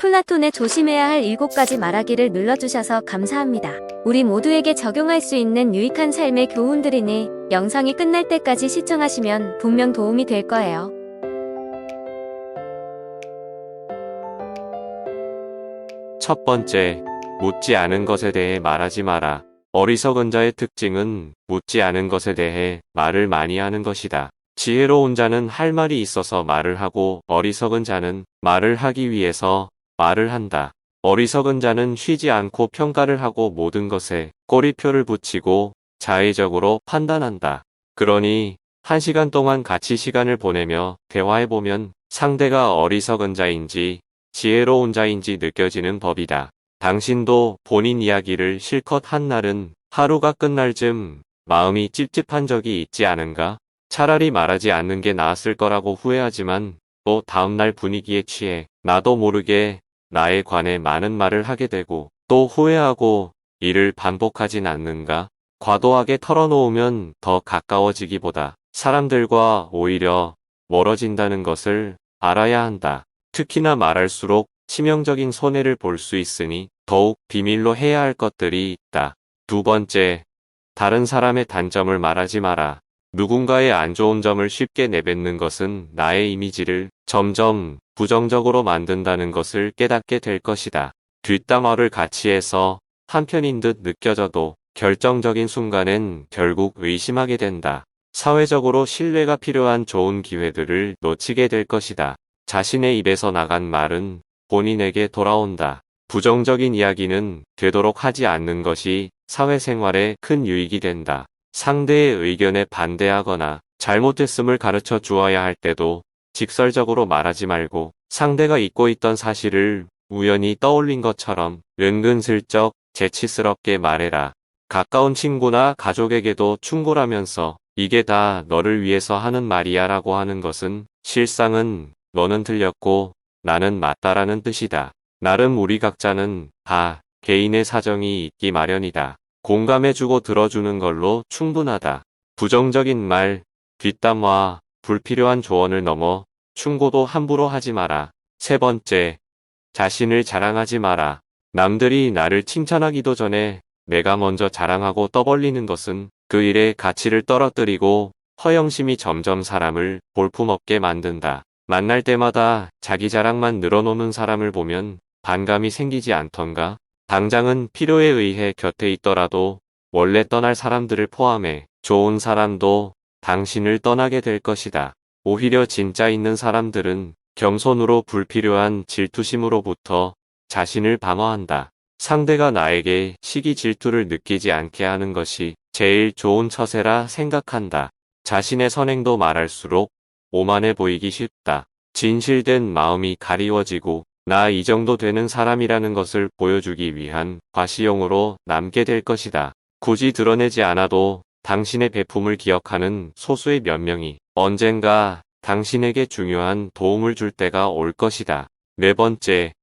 플라톤의 조심해야 할 7가지 말하기를 눌러주셔서 감사합니다. 우리 모두에게 적용할 수 있는 유익한 삶의 교훈들이니 영상이 끝날 때까지 시청하시면 분명 도움이 될 거예요. 첫 번째, 묻지 않은 것에 대해 말하지 마라. 어리석은 자의 특징은 묻지 않은 것에 대해 말을 많이 하는 것이다. 지혜로운 자는 할 말이 있어서 말을 하고 어리석은 자는 말을 하기 위해서 말을 한다. 어리석은 자는 쉬지 않고 평가를 하고 모든 것에 꼬리표를 붙이고 자의적으로 판단한다. 그러니 1시간 동안 같이 시간을 보내며 대화해보면 상대가 어리석은 자인지 지혜로운 자인지 느껴지는 법이다. 당신도 본인 이야기를 실컷 한 날은 하루가 끝날 즈음 마음이 찝찝한 적이 있지 않은가? 차라리 말하지 않는 게 나았을 거라고 후회하지만 또 다음날 분위기에 취해 나도 모르게 나에 관해 많은 말을 하게 되고 또 후회하고 이를 반복하진 않는가? 과도하게 털어놓으면 더 가까워지기보다 사람들과 오히려 멀어진다는 것을 알아야 한다. 특히나 말할수록 치명적인 손해를 볼 수 있으니 더욱 비밀로 해야 할 것들이 있다. 두 번째, 다른 사람의 단점을 말하지 마라. 누군가의 안 좋은 점을 쉽게 내뱉는 것은 나의 이미지를 점점 부정적으로 만든다는 것을 깨닫게 될 것이다. 뒷담화를 같이 해서 한편인 듯 느껴져도 결정적인 순간엔 결국 의심하게 된다. 사회적으로 신뢰가 필요한 좋은 기회들을 놓치게 될 것이다. 자신의 입에서 나간 말은 본인에게 돌아온다. 부정적인 이야기는 되도록 하지 않는 것이 사회생활에 큰 유익이 된다. 상대의 의견에 반대하거나 잘못했음을 가르쳐 주어야 할 때도 직설적으로 말하지 말고 상대가 잊고 있던 사실을 우연히 떠올린 것처럼 은근슬쩍 재치스럽게 말해라. 가까운 친구나 가족에게도 충고라면서 이게 다 너를 위해서 하는 말이야 라고 하는 것은 실상은 너는 틀렸고 나는 맞다라는 뜻이다. 나름 우리 각자는 다 개인의 사정이 있기 마련이다. 공감해주고 들어주는 걸로 충분하다. 부정적인 말, 뒷담화, 불필요한 조언을 넘어 충고도 함부로 하지 마라. 세 번째, 자신을 자랑하지 마라. 남들이 나를 칭찬하기도 전에 내가 먼저 자랑하고 떠벌리는 것은 그 일의 가치를 떨어뜨리고 허영심이 점점 사람을 볼품없게 만든다. 만날 때마다 자기 자랑만 늘어놓는 사람을 보면 반감이 생기지 않던가? 당장은 필요에 의해 곁에 있더라도 원래 떠날 사람들을 포함해 좋은 사람도 당신을 떠나게 될 것이다. 오히려 진짜 있는 사람들은 겸손으로 불필요한 질투심으로부터 자신을 방어한다. 상대가 나에게 시기 질투를 느끼지 않게 하는 것이 제일 좋은 처세라 생각한다. 자신의 선행도 말할수록 오만해 보이기 쉽다. 진실된 마음이 가리워지고 나 이 정도 되는 사람이라는 것을 보여주기 위한 과시용으로 남게 될 것이다. 굳이 드러내지 않아도 당신의 배품을 기억하는 소수의 몇 명이 언젠가 당신에게 중요한 도움을 줄 때가 올 것이다. 네 번째,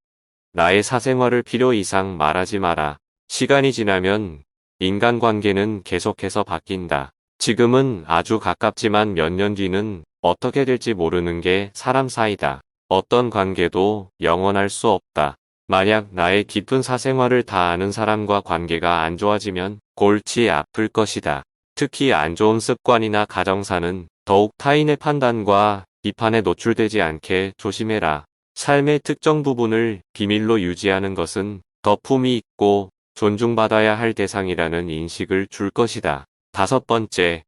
나의 사생활을 필요 이상 말하지 마라. 시간이 지나면 인간관계는 계속해서 바뀐다. 지금은 아주 가깝지만 몇 년 뒤는 어떻게 될지 모르는 게 사람 사이다. 어떤 관계도 영원할 수 없다. 만약 나의 깊은 사생활을 다 아는 사람과 관계가 안 좋아지면 골치 아플 것이다. 특히 안 좋은 습관이나 가정사는 더욱 타인의 판단과 비판에 노출되지 않게 조심해라. 삶의 특정 부분을 비밀로 유지하는 것은 더 품이 있고 존중받아야 할 대상이라는 인식을 줄 것이다. 다섯 번째,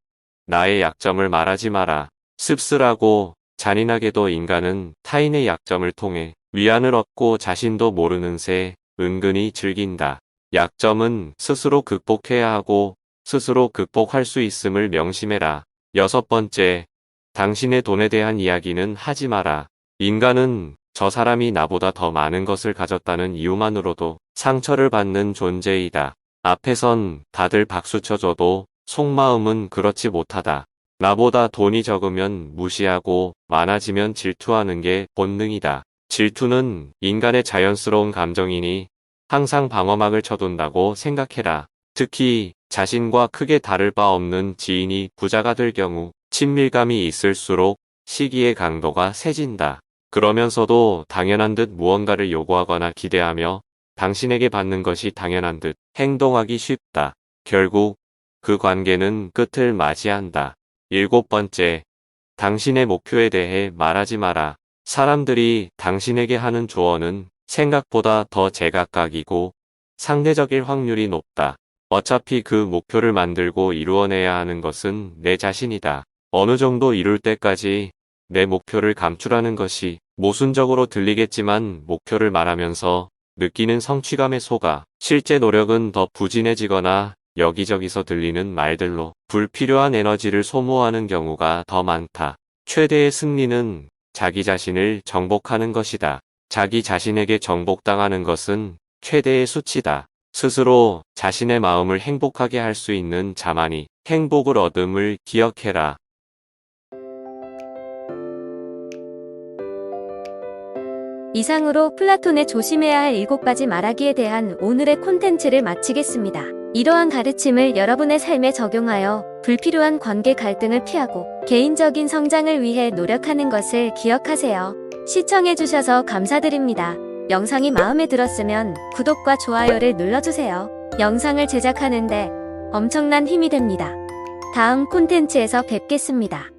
나의 약점을 말하지 마라. 씁쓸하고 잔인하게도 인간은 타인의 약점을 통해 위안을 얻고 자신도 모르는 새 은근히 즐긴다. 약점은 스스로 극복해야 하고 스스로 극복할 수 있음을 명심해라. 여섯 번째, 당신의 돈에 대한 이야기는 하지 마라. 인간은 저 사람이 나보다 더 많은 것을 가졌다는 이유만으로도 상처를 받는 존재이다. 앞에선 다들 박수쳐줘도 속마음은 그렇지 못하다. 나보다 돈이 적으면 무시하고 많아지면 질투하는 게 본능이다. 질투는 인간의 자연스러운 감정이니 항상 방어막을 쳐둔다고 생각해라. 특히 자신과 크게 다를 바 없는 지인이 부자가 될 경우 친밀감이 있을수록 시기의 강도가 세진다. 그러면서도 당연한 듯 무언가를 요구하거나 기대하며 당신에게 받는 것이 당연한 듯 행동하기 쉽다. 결국 그 관계는 끝을 맞이한다. 7번째, 당신의 목표에 대해 말하지 마라. 사람들이 당신에게 하는 조언은 생각보다 더 제각각이고 상대적일 확률이 높다. 어차피 그 목표를 만들고 이루어내야 하는 것은 내 자신이다. 어느 정도 이룰 때까지 내 목표를 감추라는 것이 모순적으로 들리겠지만 목표를 말하면서 느끼는 성취감에 속아 실제 노력은 더 부진해지거나 여기저기서 들리는 말들로 불필요한 에너지를 소모하는 경우가 더 많다. 최대의 승리는 자기 자신을 정복하는 것이다. 자기 자신에게 정복당하는 것은 최대의 수치다. 스스로 자신의 마음을 행복하게 할 수 있는 자만이 행복을 얻음을 기억해라. 이상으로 플라톤의 조심해야 할 7가지 말하기에 대한 오늘의 콘텐츠를 마치겠습니다. 이러한 가르침을 여러분의 삶에 적용하여 불필요한 관계 갈등을 피하고 개인적인 성장을 위해 노력하는 것을 기억하세요. 시청해주셔서 감사드립니다. 영상이 마음에 들었으면 구독과 좋아요를 눌러주세요. 영상을 제작하는데 엄청난 힘이 됩니다. 다음 콘텐츠에서 뵙겠습니다.